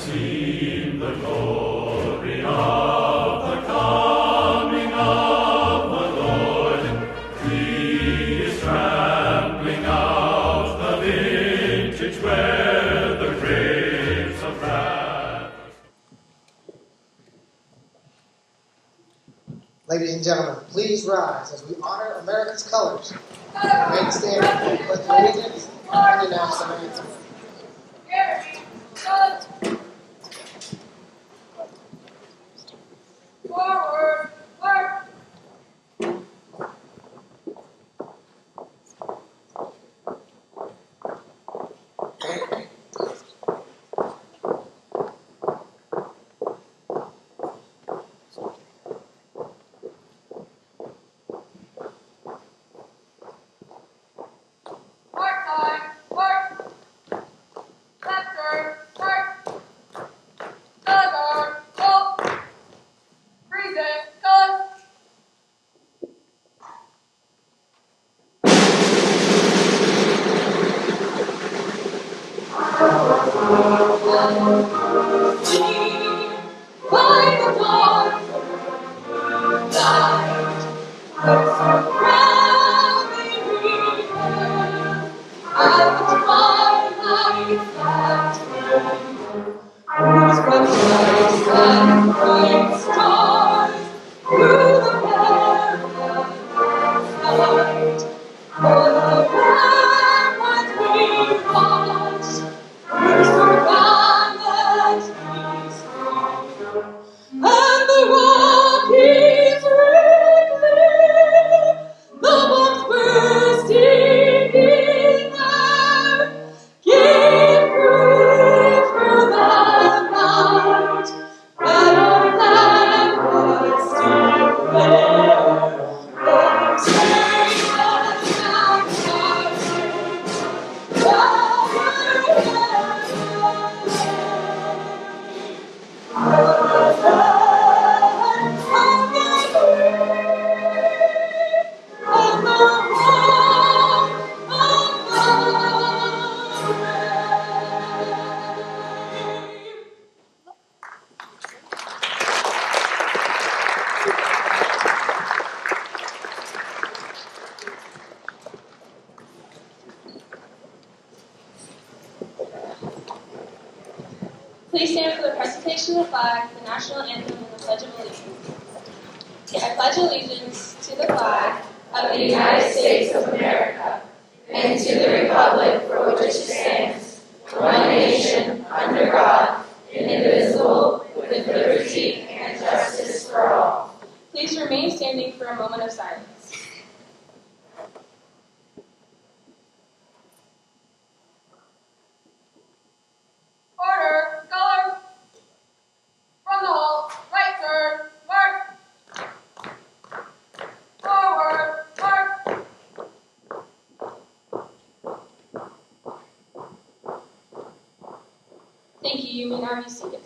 seen the glory of the coming of the Lord. He is trampling out the vintage where the grapes of wrath. Ladies and gentlemen, please rise as we honor America's colors. Remain standing for the Pledge of Allegiance and the national anthem. Forward, march. Mark time, mark. Left turn, mark. Duggar, halt. Present, done. By the dawn, light, surrounding me, at the twilight that whose bright lights and bright stars through the perilous night, for the ramparts we watch, whose garlands we strong, and the Rockies rippling, the bombs bursting in air, give proof through the night that our flag was still there. Oh, save us now, stars, Please stand for the presentation of the flag, the national anthem, and the Pledge of Allegiance. I pledge allegiance to the flag of the United States of America, and to the republic for which it stands, one nation, under God, indivisible, with liberty and justice for all. Please remain standing for a moment of silence. Order, color. From the hall, right turn, mark. Forward, mark. Thank you. You may now be seated.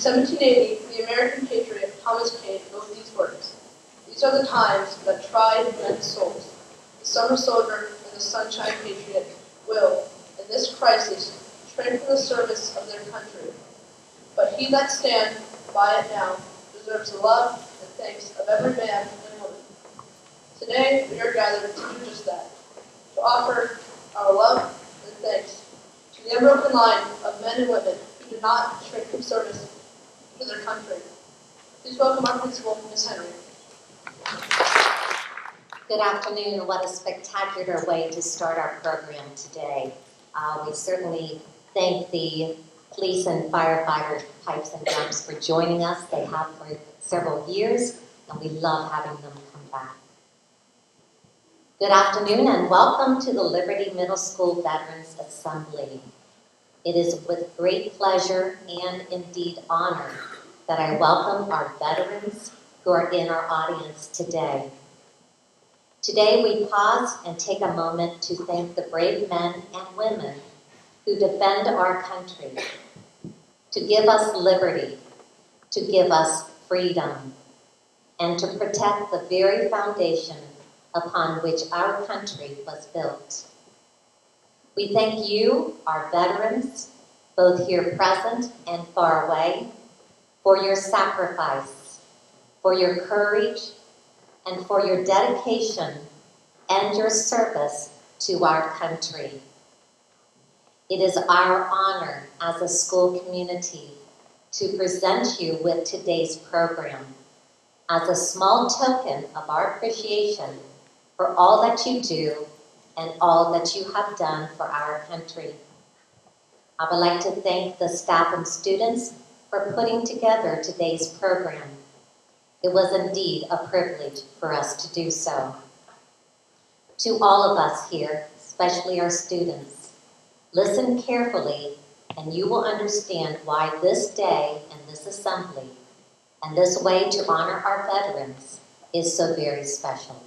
1780, the American patriot Thomas Paine wrote these words: "These are the times that tried men's souls. The summer soldier and the sunshine patriot will, in this crisis, shrink from the service of their country. But he that stands by it now deserves the love and thanks of every man and woman." Today, we are gathered to do just that, to offer our love and thanks to the unbroken line of men and women who did not shrink from service to their country. Please welcome our principal, Ms. Henry. Good afternoon, and what a spectacular way to start our program today. We certainly thank the police and firefighter pipes and drums for joining us. They have for several years, and we love having them come back. Good afternoon, and welcome to the Liberty Middle School Veterans Assembly. It is with great pleasure and indeed honor that I welcome our veterans who are in our audience today. Today we pause and take a moment to thank the brave men and women who defend our country, to give us liberty, to give us freedom, and to protect the very foundation upon which our country was built. We thank you, our veterans, both here present and far away, for your sacrifice, for your courage, and for your dedication and your service to our country. It is our honor as a school community to present you with today's program as a small token of our appreciation for all that you do and all that you have done for our country. I would like to thank the staff and students for putting together today's program. It was indeed a privilege for us to do so. To all of us here, especially our students, listen carefully and you will understand why this day and this assembly and this way to honor our veterans is so very special.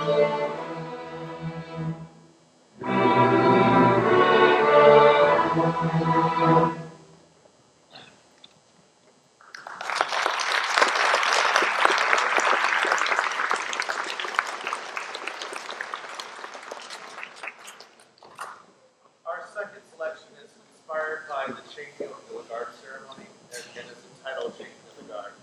Our second selection is inspired by the changing of the guard ceremony and is entitled Changing of the Guard.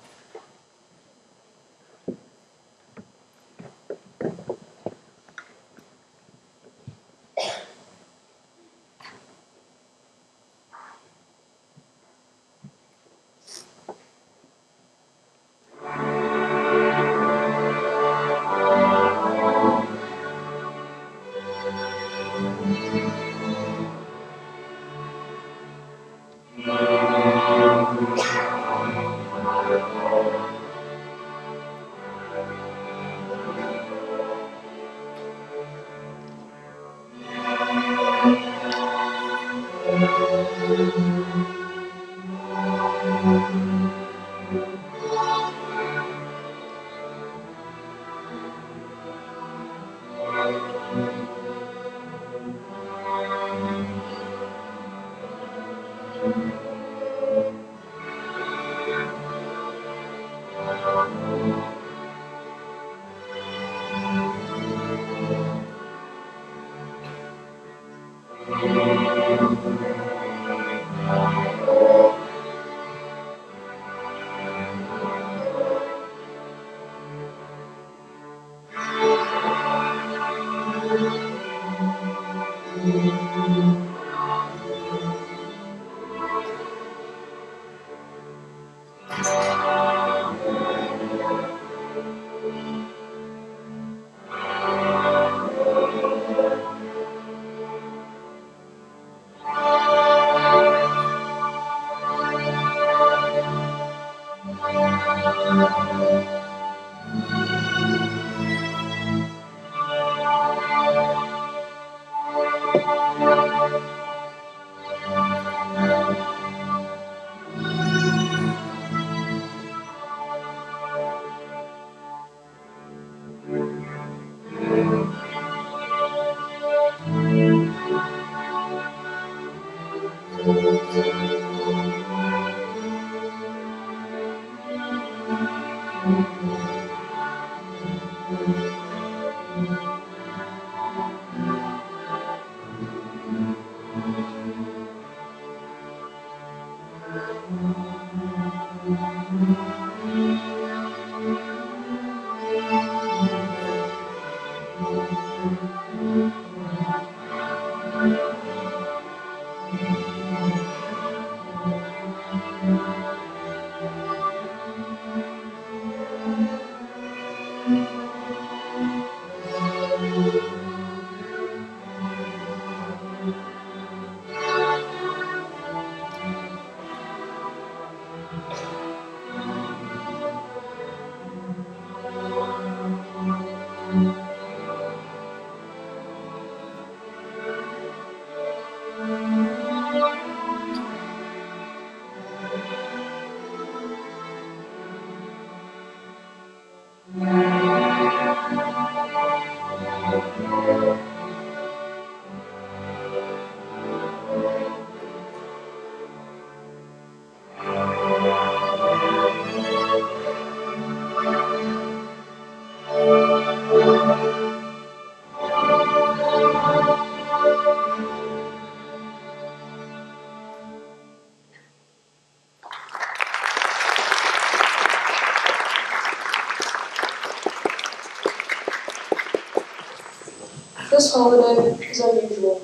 This holiday is unusual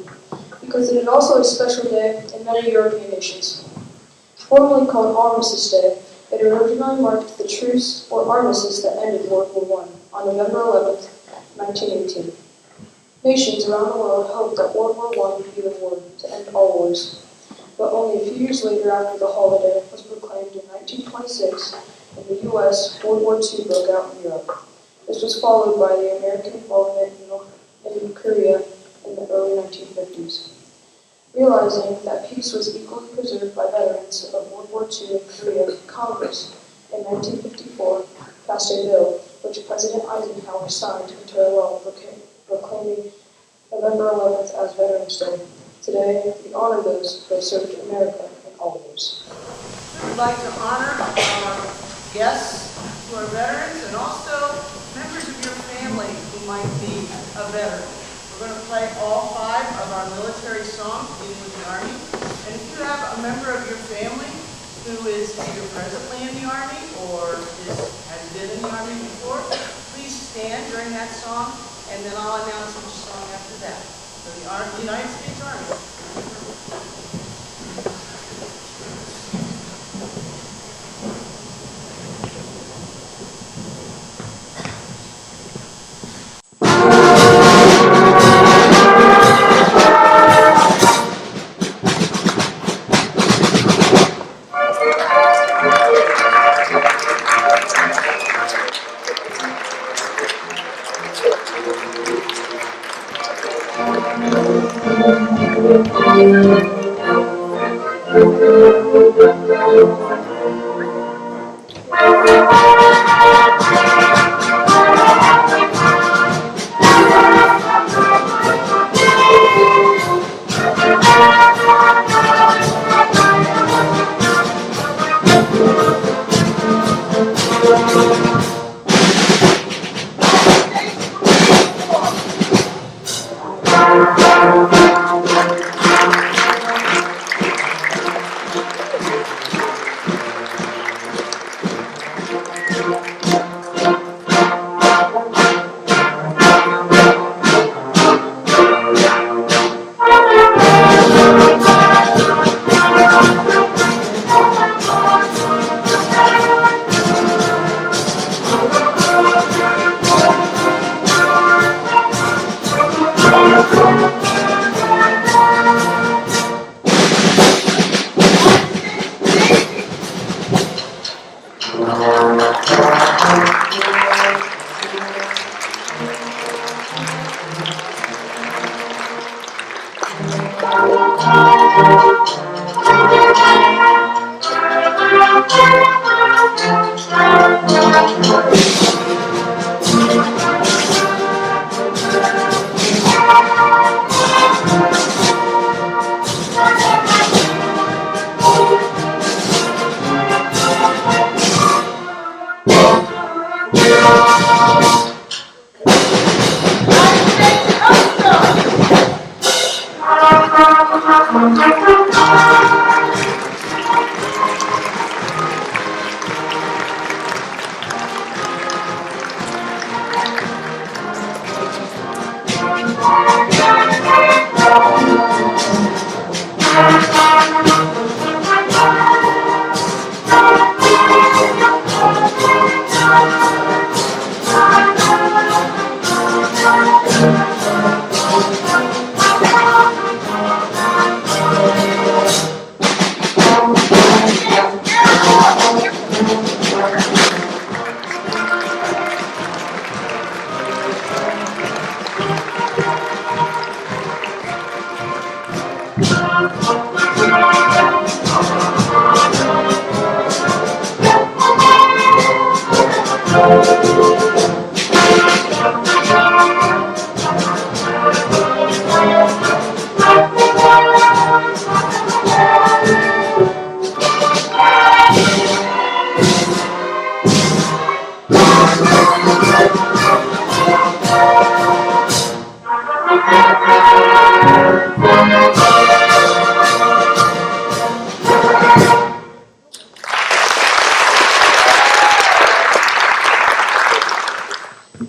because it is also a special day in many European nations. Formerly called Armistice Day, it originally marked the truce or armistice that ended World War I on November 11, 1918. Nations around the world hoped that World War I would be the war to end all wars, but only a few years later after the holiday was proclaimed in 1926, in the U.S., World War II broke out in Europe. This was followed by the American involvement in Korea in the early 1950s. Realizing that peace was equally preserved by veterans of World War II in Korea, Congress, in 1954, passed a bill which President Eisenhower signed into law proclaiming November 11th as Veterans Day. Today, we honor those who have served America in all ways. We'd like to honor our guests who are veterans and also members of your family who might be a veteran. We're going to play all 5 of our military songs, beginning with the Army. And if you have a member of your family who is either presently in the Army or has been in the Army before, please stand during that song, and then I'll announce each song after that. So the United States Army.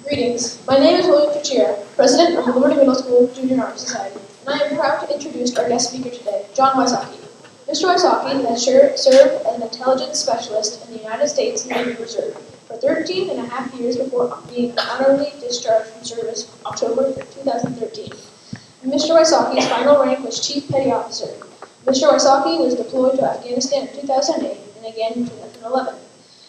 Greetings. My name is William Cuccia, President of the Liberty Middle School Junior Honor Society, and I am proud to introduce our guest speaker today, John Wysocki. Mr. Wysocki has served as an intelligence specialist in the United States Navy Reserve for 13 and a half years before being honorably discharged from service October 2013. Mr. Wysocki's final rank was Chief Petty Officer. Mr. Wysocki was deployed to Afghanistan in 2008 and again in 2011.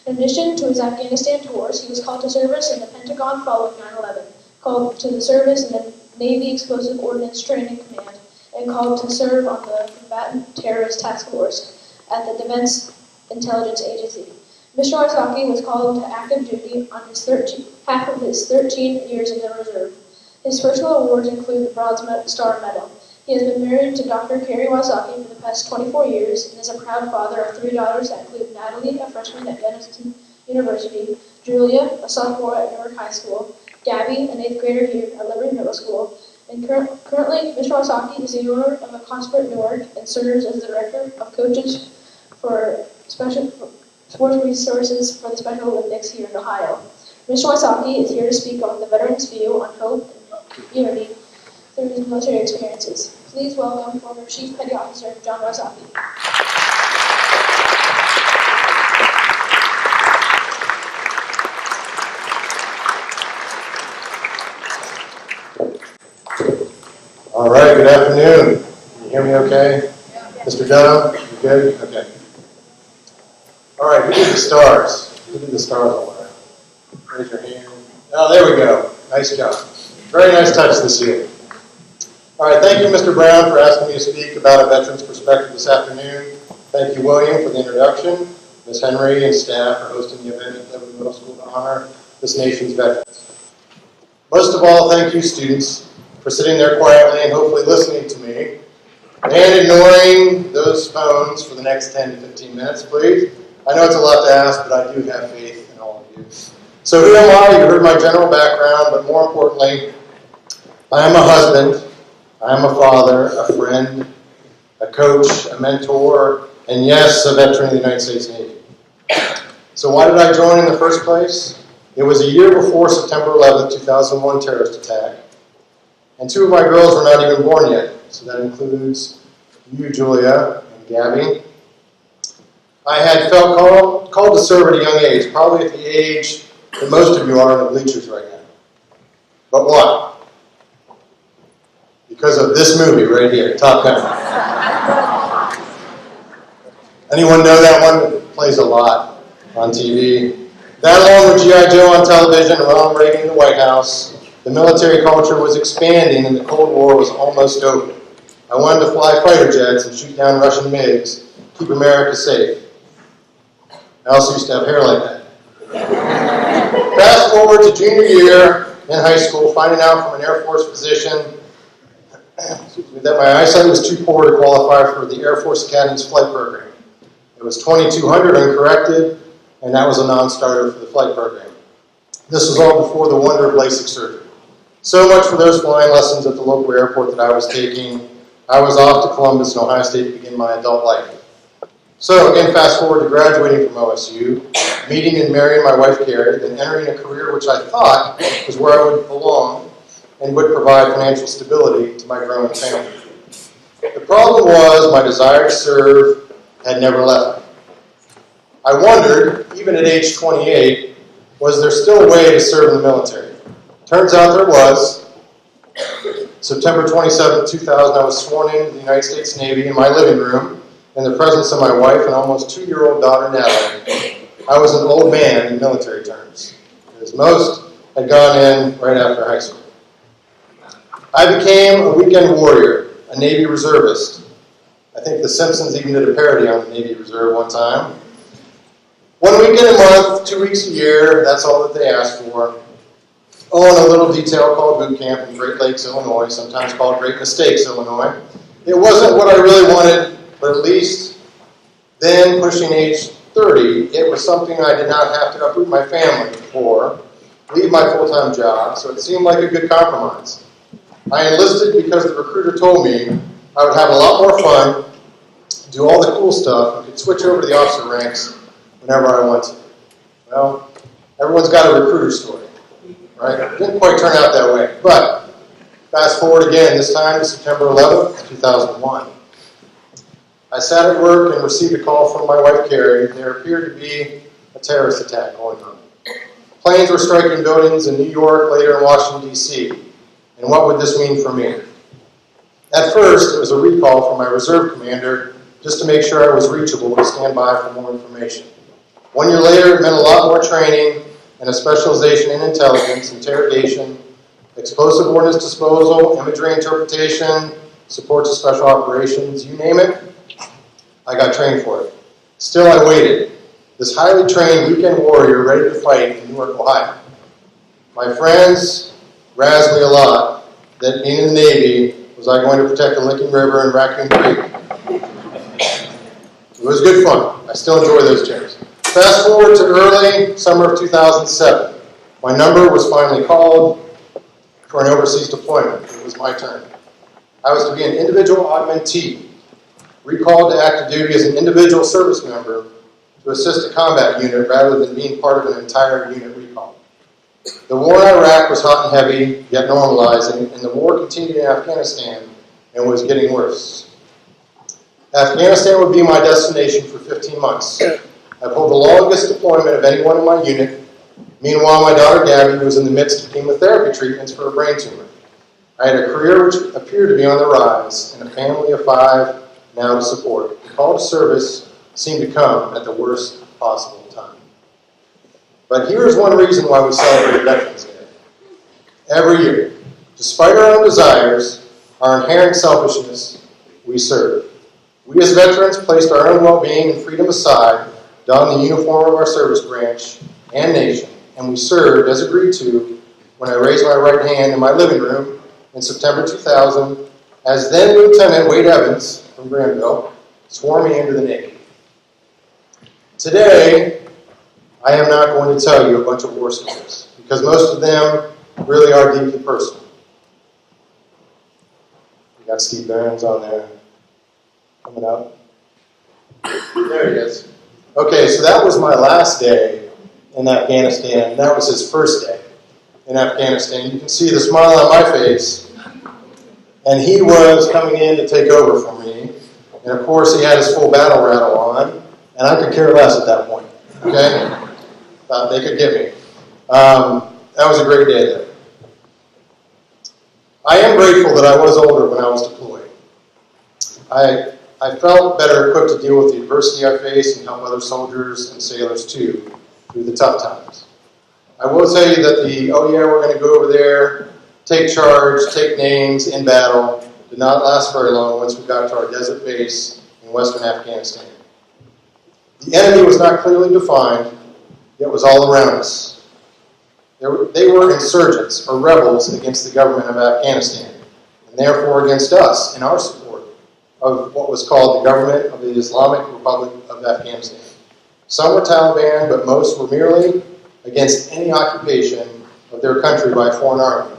In addition to his Afghanistan tours, he was called to service in the Pentagon following 9/11, called to the service in the Navy Explosive Ordnance Training Command, and called to serve on the Combatant Terrorist Task Force at the Defense Intelligence Agency. Mr. Wysocki was called to active duty on his half of his 13 years in the reserve. His personal awards include the Bronze Star Medal. He has been married to Dr. Carrie Wysocki for the past 24 years and is a proud father of 3 daughters that include Natalie, a freshman at Denison University, Julia, a sophomore at Newark High School, Gabby, an 8th grader here at Liberty Middle School, and currently Mr. Wysocki is the owner of a Consport Newark and serves as the director of coaches for special sports resources for the Special Olympics here in Ohio. Mr. Wysocki is here to speak on the veterans' view on hope and unity through his military experiences. Please welcome former Chief Petty Officer John Wysocki. All right, good afternoon. Can you hear me okay? Yeah. Mr. Dunham, you good? Okay. All right, who did the stars? Who did the stars all around? Raise your hand. Oh, there we go. Nice job. Very nice touch this year. All right, thank you, Mr. Brown, for asking me to speak about a veteran's perspective this afternoon. Thank you, William, for the introduction, Ms. Henry and staff for hosting the event at Liberty Middle School to honor this nation's veterans. Most of all, thank you, students, for sitting there quietly and hopefully listening to me and ignoring those phones for the next 10 to 15 minutes, please. I know it's a lot to ask, but I do have faith in all of you. So who am I? You heard my general background, but more importantly, I am a husband, I am a father, a friend, a coach, a mentor, and yes, a veteran of the United States Navy. So why did I join in the first place? It was a year before September 11th, 2001 terrorist attack, and 2 of my girls were not even born yet, so that includes you, Julia, and Gabby. I had felt called to serve at a young age, probably at the age that most of you are in the bleachers right now. But why? Because of this movie right here, Top Gun. Anyone know that one? It plays a lot on TV. That along with G.I. Joe on television and Ronald Reagan in the White House, the military culture was expanding and the Cold War was almost over. I wanted to fly fighter jets and shoot down Russian MiGs, keep America safe. I also used to have hair like that. Fast forward to junior year in high school, finding out from an Air Force physician that my eyesight was too poor to qualify for the Air Force Academy's flight program. It was 2200 uncorrected, and that was a non-starter for the flight program. This was all before the wonder of LASIK surgery. So much for those flying lessons at the local airport that I was taking. I was off to Columbus and Ohio State to begin my adult life. So again, fast forward to graduating from OSU, meeting and marrying my wife Carrie, then entering a career which I thought was where I would belong and would provide financial stability to my growing family. The problem was my desire to serve had never left me. I wondered, even at age 28, was there still a way to serve in the military? Turns out there was. September 27, 2000, I was sworn into the United States Navy in my living room in the presence of my wife and almost 2-year-old daughter, Natalie. I was an old man in military terms, because most had gone in right after high school. I became a weekend warrior, a Navy reservist. I think The Simpsons even did a parody on the Navy Reserve one time. 1 weekend a month, 2 weeks a year, that's all that they asked for. Oh, and a little detail called boot camp in Great Lakes, Illinois, sometimes called Great Mistakes, Illinois. It wasn't what I really wanted, but at least then, pushing age 30, it was something I did not have to uproot my family for, leave my full-time job, so it seemed like a good compromise. I enlisted because the recruiter told me I would have a lot more fun, do all the cool stuff, and could switch over to the officer ranks whenever I wanted. Well, everyone's got a recruiter story, right? It didn't quite turn out that way, but fast forward again, this time to September 11th, 2001. I sat at work and received a call from my wife, Carrie. There appeared to be a terrorist attack going on. Planes were striking buildings in New York, later in Washington, D.C. And what would this mean for me? At first, it was a recall from my reserve commander just to make sure I was reachable to stand by for more information. 1 year later, it meant a lot more training and a specialization in intelligence, interrogation, explosive ordnance disposal, imagery interpretation, support to special operations, you name it, I got trained for it. Still, I waited. This highly trained weekend warrior ready to fight in Newark, Ohio. My friends razzed me a lot that being in the Navy, was I going to protect the Licking River and Raccoon Creek. It was good fun. I still enjoy those trips. Fast forward to early summer of 2007. My number was finally called for an overseas deployment. It was my turn. I was to be an individual augmentee, recalled to active duty as an individual service member to assist a combat unit rather than being part of an entire unit recall. The war in Iraq was hot and heavy, yet normalizing, and the war continued in Afghanistan and was getting worse. Afghanistan would be my destination for 15 months. I pulled the longest deployment of anyone in my unit. Meanwhile, my daughter Gabby was in the midst of chemotherapy treatments for a brain tumor. I had a career which appeared to be on the rise, and a family of 5 now to support. The call to service seemed to come at the worst possible time. But here's one reason why we celebrate Veterans Day. Every year, despite our own desires, our inherent selfishness, we serve. We as veterans placed our own well-being and freedom aside, donned the uniform of our service branch and nation, and we served as agreed to when I raised my right hand in my living room in September 2000 as then Lieutenant Wade Evans from Granville swore me into the Navy. Today, I am not going to tell you a bunch of war stories because most of them really are deeply personal. We got Steve Burns on there coming up. There he is. Okay, so that was my last day in Afghanistan. That was his first day in Afghanistan. You can see the smile on my face. And he was coming in to take over for me. And of course, he had his full battle rattle on. And I could care less at that point. Okay? Thought they could get me. That was a great day there. I am grateful that I was older when I was deployed. I felt better equipped to deal with the adversity I faced and help other soldiers and sailors too through the tough times. I will tell you that oh yeah, we're going to go over there, take charge, take names in battle, did not last very long once we got to our desert base in western Afghanistan. The enemy was not clearly defined, yet was all around us. They were insurgents or rebels against the government of Afghanistan, and therefore against us in our support of what was called the government of the Islamic Republic of Afghanistan. Some were Taliban, but most were merely against any occupation of their country by a foreign army.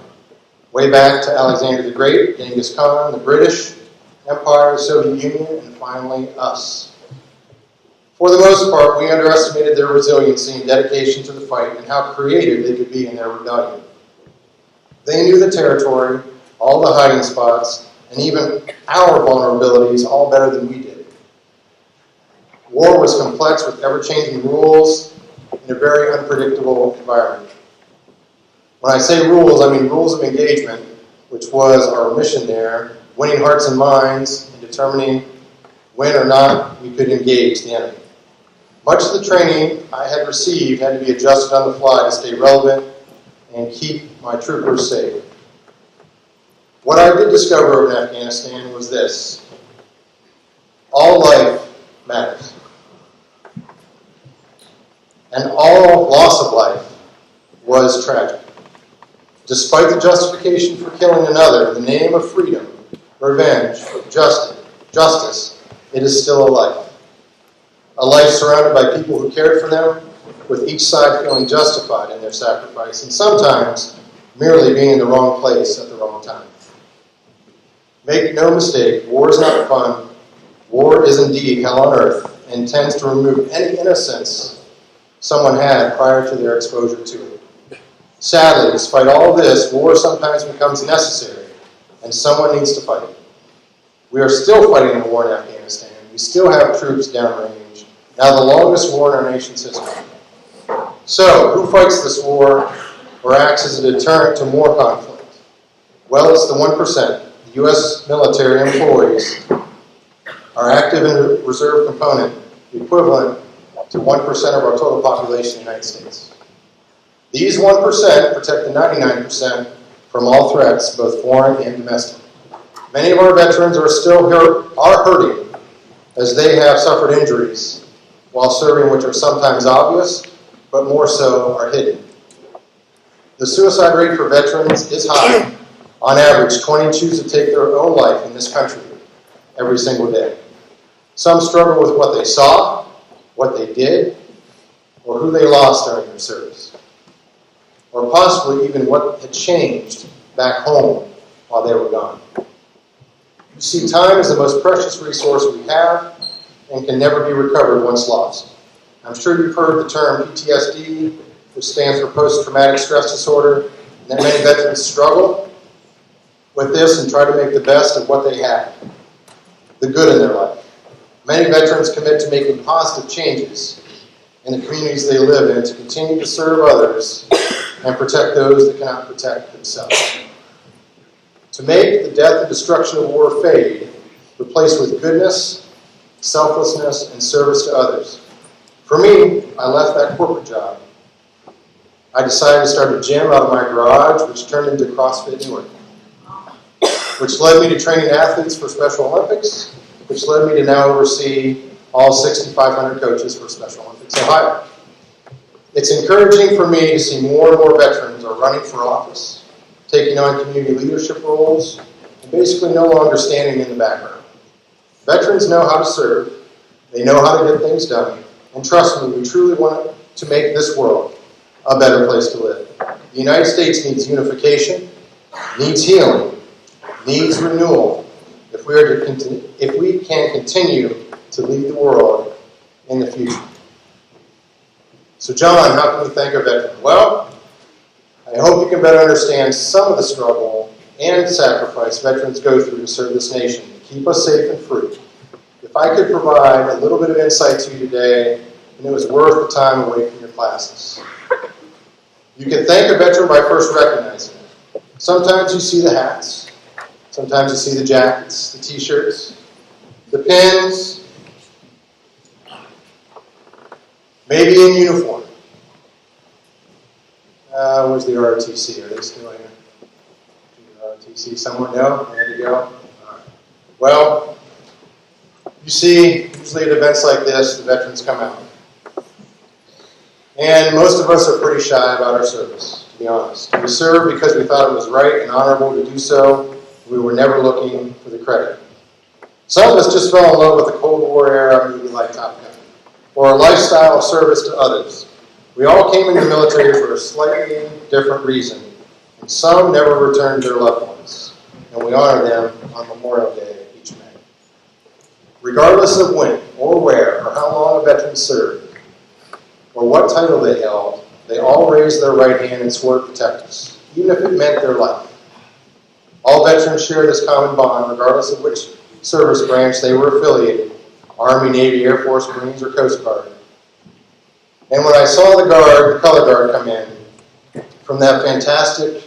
Way back to Alexander the Great, Genghis Khan, the British Empire, the Soviet Union, and finally us. For the most part, we underestimated their resiliency and dedication to the fight and how creative they could be in their rebellion. They knew the territory, all the hiding spots, and even our vulnerabilities all better than we did. War was complex with ever-changing rules in a very unpredictable environment. When I say rules, I mean rules of engagement, which was our mission there, winning hearts and minds and determining when or not we could engage the enemy. Much of the training I had received had to be adjusted on the fly to stay relevant and keep my troopers safe. What I did discover in Afghanistan was this: all life matters. And all loss of life was tragic. Despite the justification for killing another in the name of freedom, revenge, justice, it is still a life. A life surrounded by people who cared for them, with each side feeling justified in their sacrifice, and sometimes merely being in the wrong place at the wrong time. Make no mistake, war is not fun. War is indeed hell on earth, and tends to remove any innocence someone had prior to their exposure to it. Sadly, despite all of this, war sometimes becomes necessary, and someone needs to fight it. We are still fighting a war in Afghanistan. We still have troops downrange, now the longest war in our nation's history. So, who fights this war or acts as a deterrent to more conflict? Well, it's the 1%. The U.S. military employees, our active and reserve component, equivalent to 1% of our total population in the United States. These 1% protect the 99% from all threats, both foreign and domestic. Many of our veterans are hurting as they have suffered injuries while serving, which are sometimes obvious, but more so are hidden. The suicide rate for veterans is high. On average, 20 choose to take their own life in this country every single day. Some struggle with what they saw, what they did, or who they lost during their service, or possibly even what had changed back home while they were gone. You see, time is the most precious resource we have and can never be recovered once lost. I'm sure you've heard the term PTSD, which stands for post-traumatic stress disorder, and that many veterans struggle with this and try to make the best of what they have, the good in their life. Many veterans commit to making positive changes in the communities they live in to continue to serve others and protect those that cannot protect themselves. To make the death and destruction of war fade, replaced with goodness, selflessness, and service to others. For me, I left that corporate job. I decided to start a gym out of my garage, which turned into CrossFit Newark, which led me to training athletes for Special Olympics, which led me to now oversee all 6,500 coaches for Special Olympics Ohio. It's encouraging for me to see more and more veterans are running for office, taking on community leadership roles, and basically no longer standing in the background. Veterans know how to serve, they know how to get things done, and trust me, we truly want to make this world a better place to live. The United States needs unification, needs healing, needs renewal, if we can continue to lead the world in the future. So John, how can we thank our veterans? Well, I hope you can better understand some of the struggle and sacrifice veterans go through to serve this nation, to keep us safe and free. If I could provide a little bit of insight to you today, then it was worth the time away from your classes. You can thank a veteran by first recognizing them. Sometimes you see the hats, sometimes you see the jackets, the t-shirts, the pins, maybe in uniform. Where's the ROTC? Are they still here? ROTC, someone know? There you go. All right. Well, you see, usually at events like this, the veterans come out. And most of us are pretty shy about our service, to be honest. We served because we thought it was right and honorable to do so. We were never looking for the credit. Some of us just fell in love with the Cold War era movie like Top Gun, or a lifestyle of service to others. We all came in the military for a slightly different reason, and some never returned their loved ones, and we honor them on Memorial Day each May. Regardless of when, or where, or how long a veteran served, or what title they held, they all raised their right hand and swore to protect us, even if it meant their life. All veterans share this common bond, regardless of which service branch they were affiliated, Army, Navy, Air Force, Marines, or Coast Guard. And when I saw the color guard come in from that fantastic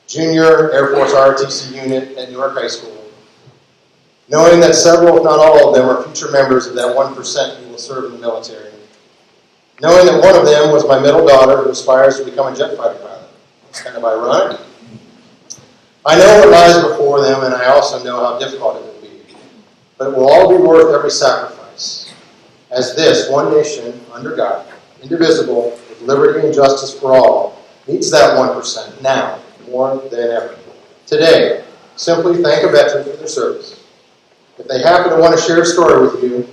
junior Air Force ROTC unit at Newark High School, knowing that several, if not all of them, are future members of that 1% who will serve in the military, knowing that one of them was my middle daughter who aspires to become a jet fighter pilot. It's kind of ironic. I know what lies before them, and I also know how difficult it will be. But it will all be worth every sacrifice, as this one nation, under God, indivisible, with liberty and justice for all, needs that 1% now more than ever. Today, simply thank a veteran for their service. If they happen to want to share a story with you,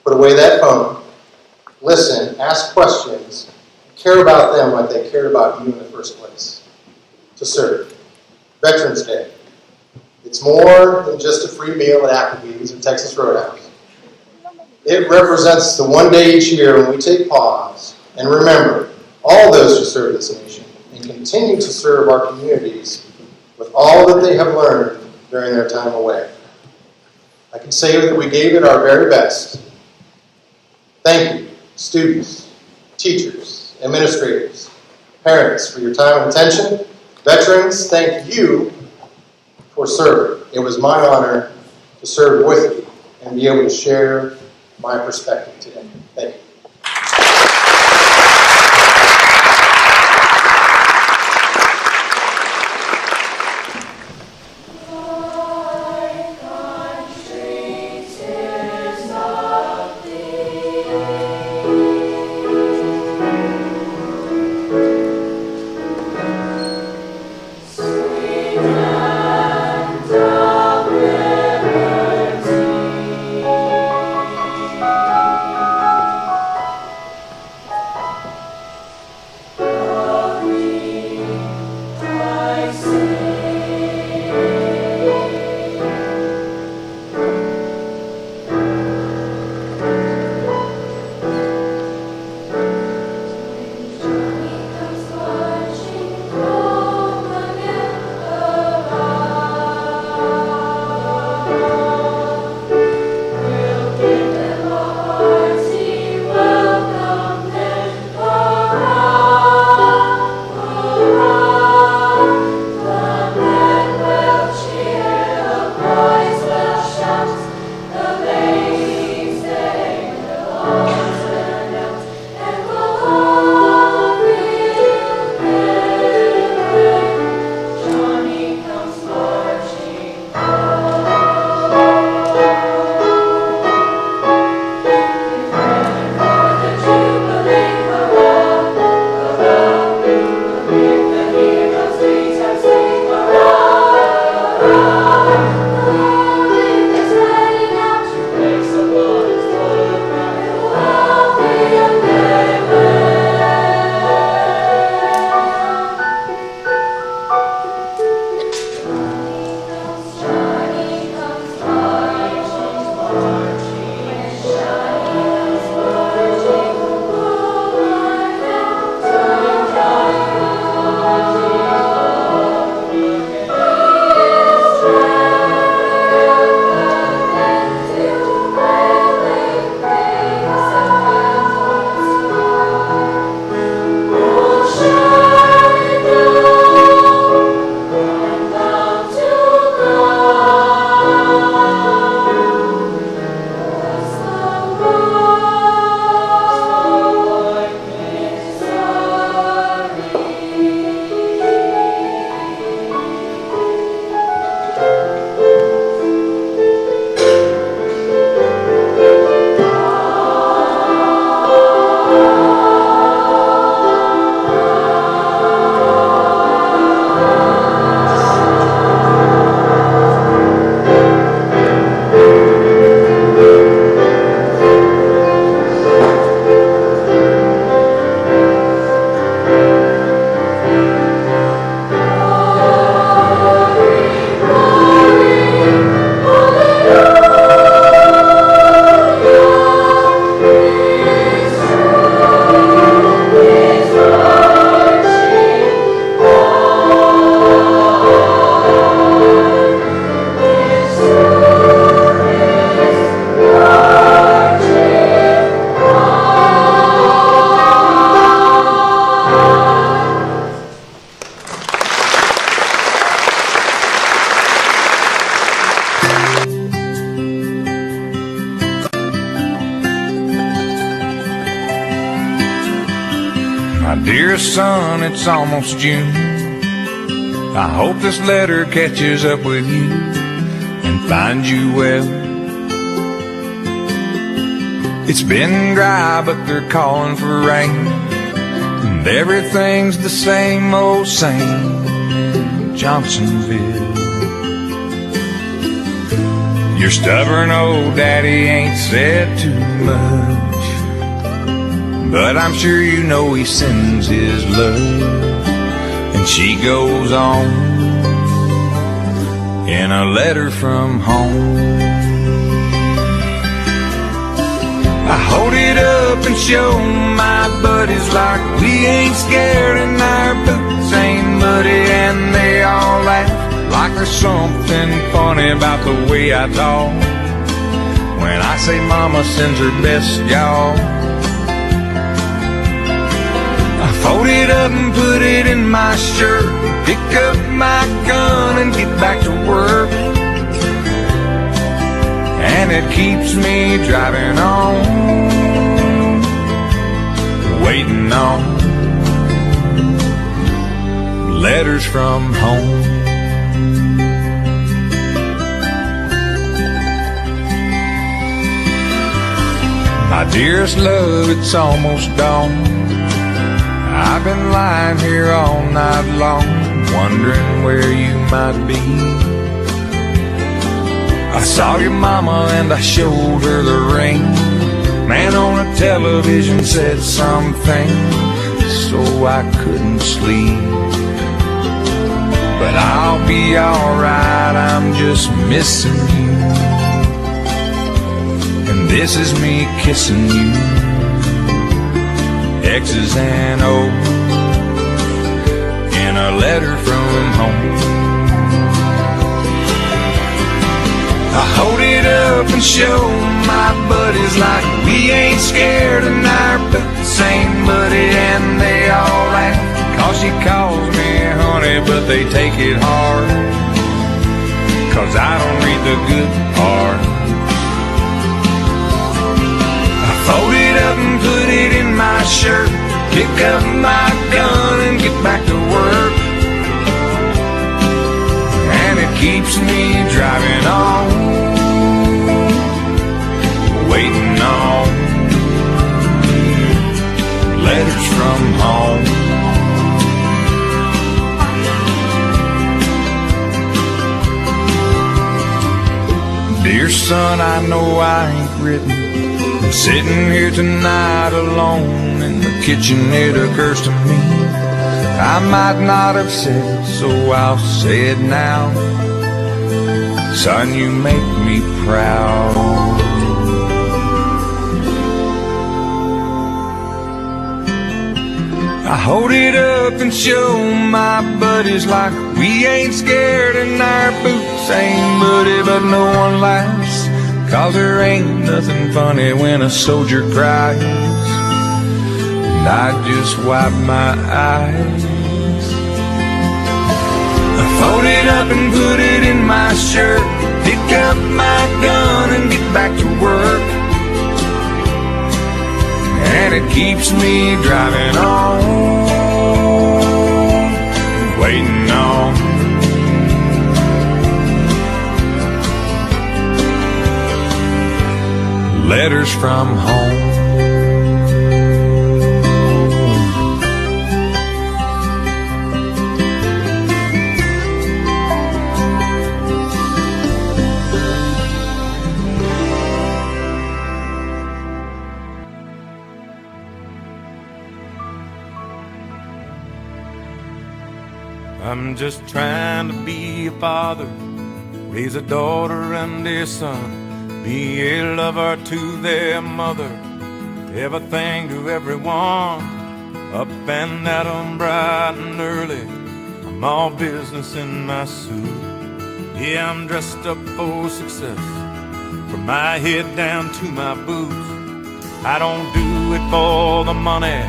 put away that phone, listen, ask questions, care about them like they cared about you in the first place. To serve. Veterans Day. It's more than just a free meal at Applebee's or Texas Roadhouse. It represents the one day each year when we take pause and remember all those who serve this nation and continue to serve our communities with all that they have learned during their time away. I can say that we gave it our very best. Thank you, students, teachers, administrators, parents, for your time and attention. Veterans, thank you for serving. It was my honor to serve with you and be able to share my perspective today. Thank you. Dear son, it's almost June. I hope this letter catches up with you and finds you well. It's been dry, but they're calling for rain, and everything's the same old same in Johnsonville. Your stubborn old daddy ain't said too much, but I'm sure you know he sends his love. And she goes on in a letter from home. I hold it up and show my buddies like we ain't scared and our boots ain't muddy, and they all laugh like there's something funny about the way I talk when I say mama sends her best, y'all. Fold it up and put it in my shirt, pick up my gun and get back to work. And it keeps me driving on, waiting on letters from home. My dearest love, it's almost dawn. I've been lying here all night long, wondering where you might be. I saw your mama and I showed her the ring. Man on the television said something, so I couldn't sleep. But I'll be alright, I'm just missing you. And this is me kissing you. X's and O's in a letter from home. I hold it up and show my buddies like we ain't scared and our boots ain't muddy, and they all laugh 'cause she calls me honey, but they take it hard 'cause I don't read the good part. Fold it up and put it in my shirt, pick up my gun and get back to work. And it keeps me driving on, waiting on letters from home. Dear son, I know I ain't written. I'm sitting here tonight alone in the kitchen. It occurs to me I might not have said it, so I'll say it now. Son, you make me proud. I hold it up and show my buddies like we ain't scared and our boots ain't muddy, but no one laughs, 'cause there ain't nothing funny when a soldier cries. And I just wipe my eyes. I fold it up and put it in my shirt, pick up my gun and get back to work. And it keeps me driving on, waiting on letters from home. I'm just trying to be a father, raise a daughter and a son, be a lover to their mother, everything to everyone. Up and at 'em bright and early, I'm all business in my suit. Yeah, I'm dressed up for success, from my head down to my boots. I don't do it for the money,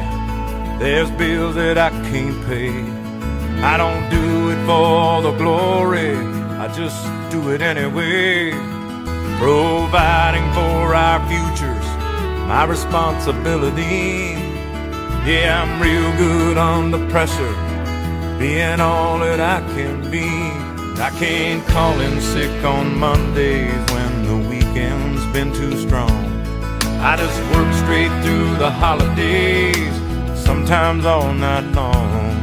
there's bills that I can't pay. I don't do it for the glory, I just do it anyway. Providing for our futures, my responsibility. Yeah, I'm real good under pressure, being all that I can be. I can't call in sick on Mondays when the weekend's been too strong. I just work straight through the holidays, sometimes all night long.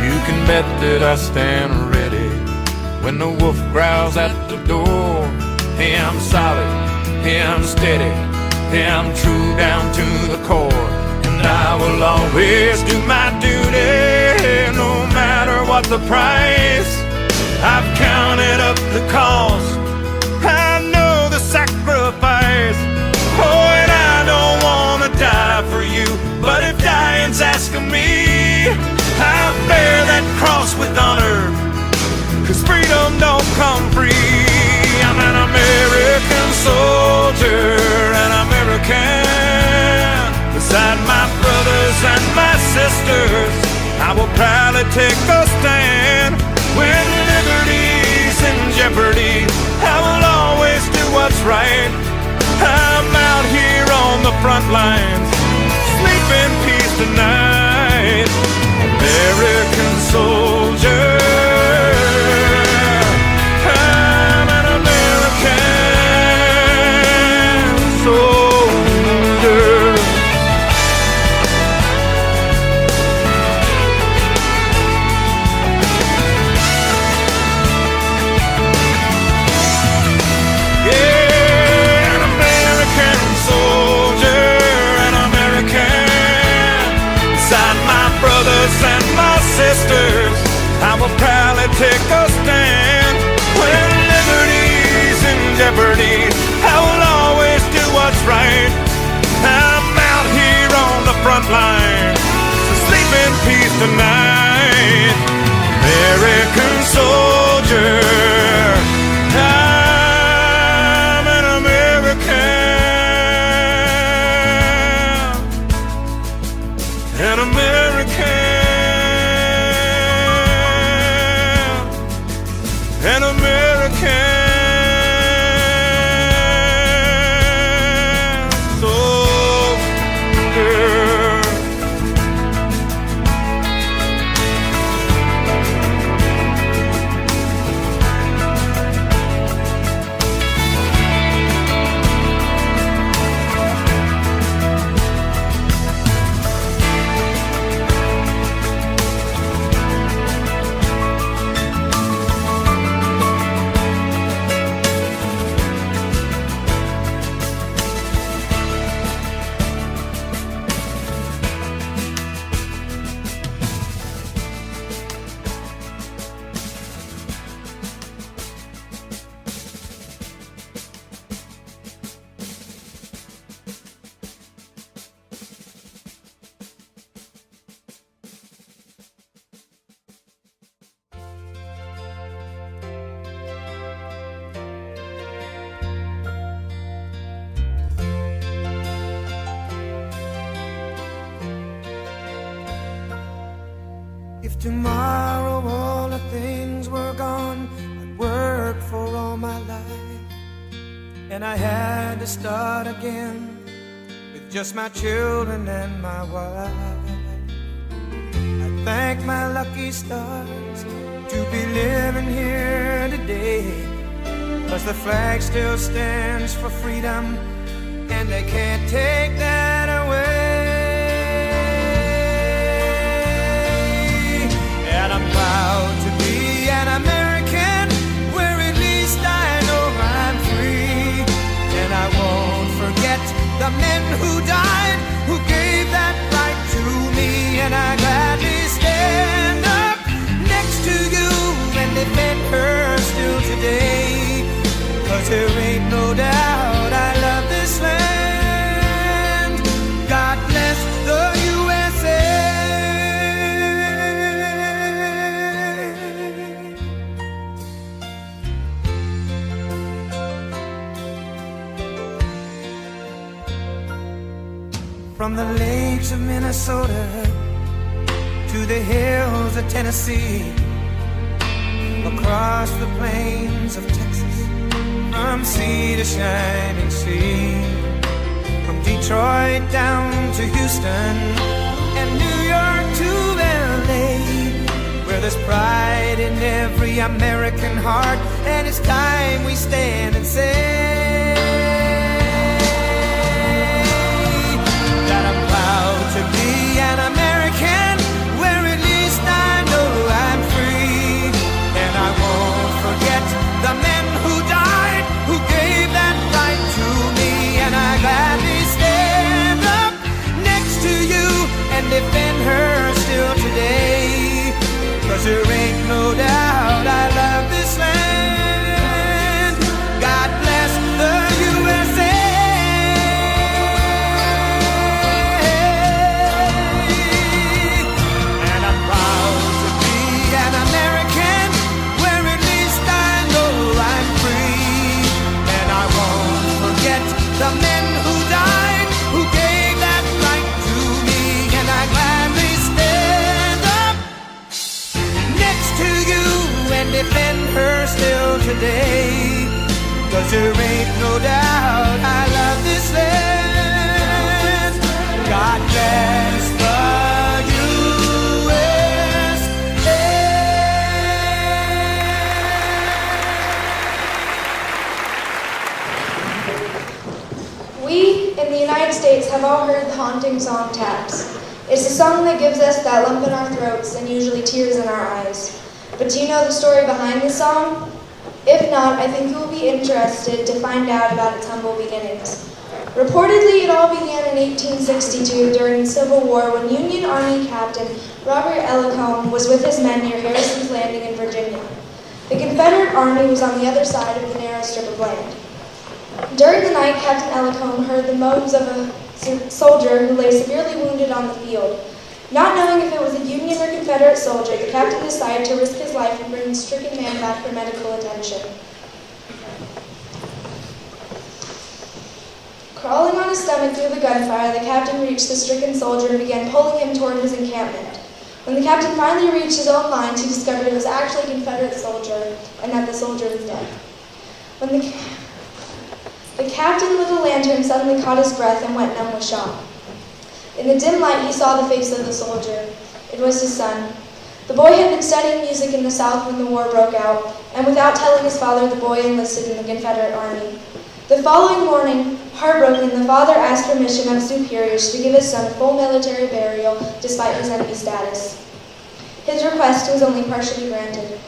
You can bet that I stand ready when the wolf growls at the door. Hey, I'm solid, hey, I'm steady, hey, I'm true down to the core. And I will always do my duty, no matter what the price. I've counted up the cost, I know the sacrifice. Oh, and I don't wanna die for you, but if dying's asking me, I bear that cross with honor, 'cause freedom don't come free. I'm an American soldier, an American. Beside my brothers and my sisters, I will proudly take a stand. When liberty's in jeopardy, I will always do what's right. I'm out here on the front lines, sleep in peace tonight. American soldier, I'm an American soldier. Yeah, an American soldier, an American. Beside my brothers and my sisters, I will proudly take a stand. When liberty's in jeopardy, I will always do what's right. I'm out here on the front line, so sleep in peace tonight. American soldier, I'm an American, an American. An American soldier. tomorrow all the things were gone I'd worked for all my life, and I had to start again with just my children and my wife. I thank my lucky stars to be living here today, 'cause the flag still stands for freedom, and they can't take that away. And I'm proud to be an American, where at least I know I'm free. And I won't forget the men who died, who gave that right to me. And I gladly stand up next to you and defend her still today, 'cause there ain't no doubt I love this land. God bless the USA. From the lakes of Minnesota to the hills of Tennessee, across the plains of Texas, from sea to shining sea, from Detroit down to Houston and New York to LA, where there's pride in every American heart, and it's time we stand and say that I'm proud to be an American, where at least I know I'm free. And I won't forget the men who died, who gave that right to me. And I gladly stand up next to you and defend her still today, 'cause there ain't no doubt I love this land. God bless the USA. The men who died, who gave that right to me. And I gladly stand up next to you and defend her still today, 'cause there ain't no doubt I love this land. God bless the USA. We in the United States have all heard the haunting song Taps. It's a song that gives us that lump in our throats and usually tears in our eyes. But do you know the story behind the song? If not, I think you will be interested to find out about its humble beginnings. Reportedly, it all began in 1862 during the Civil War, when Union Army Captain Robert Ellacombe was with his men near Harrison's Landing in Virginia. The Confederate Army was on the other side of the narrow strip of land. During the night, Captain Ellacombe heard the moans of a soldier who lay severely wounded on the field. Not knowing if it was a Union or Confederate soldier, the captain decided to risk his life and bring the stricken man back for medical attention. Crawling on his stomach through the gunfire, the captain reached the stricken soldier and began pulling him toward his encampment. When the captain finally reached his own lines, he discovered it was actually a Confederate soldier and that the soldier was dead. When the captain with a lantern suddenly caught his breath and went numb with shock. In the dim light, he saw the face of the soldier. It was his son. The boy had been studying music in the South when the war broke out, and without telling his father, the boy enlisted in the Confederate Army. The following morning, heartbroken, the father asked permission of superiors to give his son full military burial despite his enemy status. His request was only partially granted.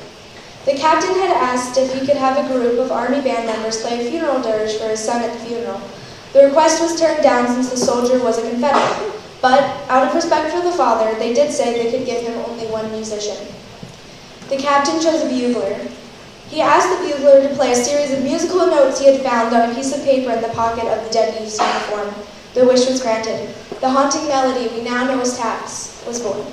The captain had asked if he could have a group of Army band members play a funeral dirge for his son at the funeral. The request was turned down since the soldier was a Confederate, but out of respect for the father, they did say they could give him only one musician. The captain chose a bugler. He asked the bugler to play a series of musical notes he had found on a piece of paper in the pocket of the dead youth's uniform. The wish was granted. The haunting melody we now know as Taps was born.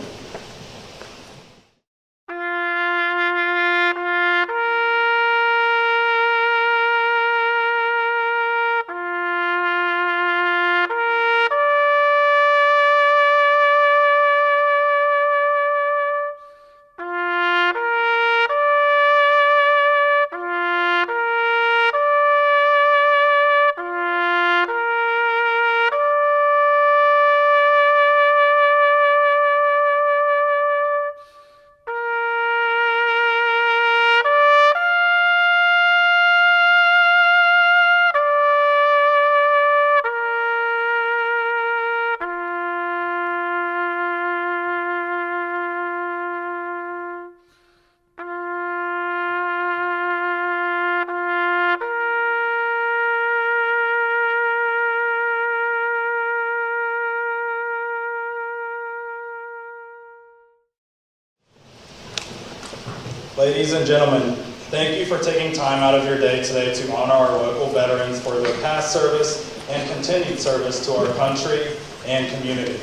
and gentlemen, thank you for taking time out of your day today to honor our local veterans for their past service and continued service to our country and community.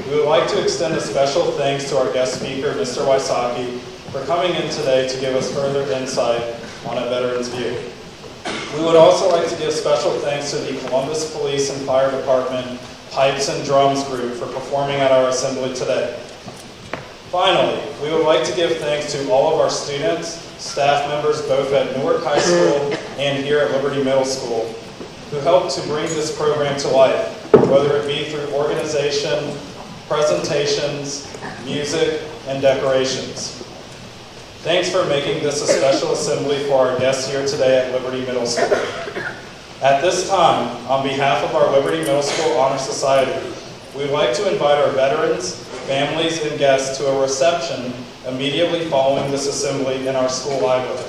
We would like to extend a special thanks to our guest speaker, Mr. Wysocki, for coming in today to give us further insight on a veteran's view. We would also like to give special thanks to the Columbus Police and Fire Department Pipes and Drums group for performing at our assembly today. Finally, we would like to give thanks to all of our students, staff members both at Newark High School and here at Liberty Middle School, who helped to bring this program to life, whether it be through organization, presentations, music, and decorations. Thanks for making this a special assembly for our guests here today at Liberty Middle School. At this time, on behalf of our Liberty Middle School Honor Society, we would like to invite our veterans, families, and guests to a reception immediately following this assembly in our school library.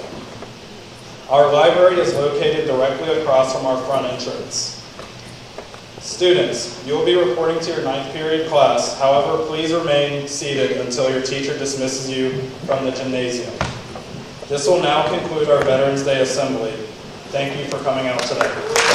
Our library is located directly across from our front entrance. Students, you will be reporting to your 9th period class. However, please remain seated until your teacher dismisses you from the gymnasium. This will now conclude our Veterans Day Assembly. Thank you for coming out today.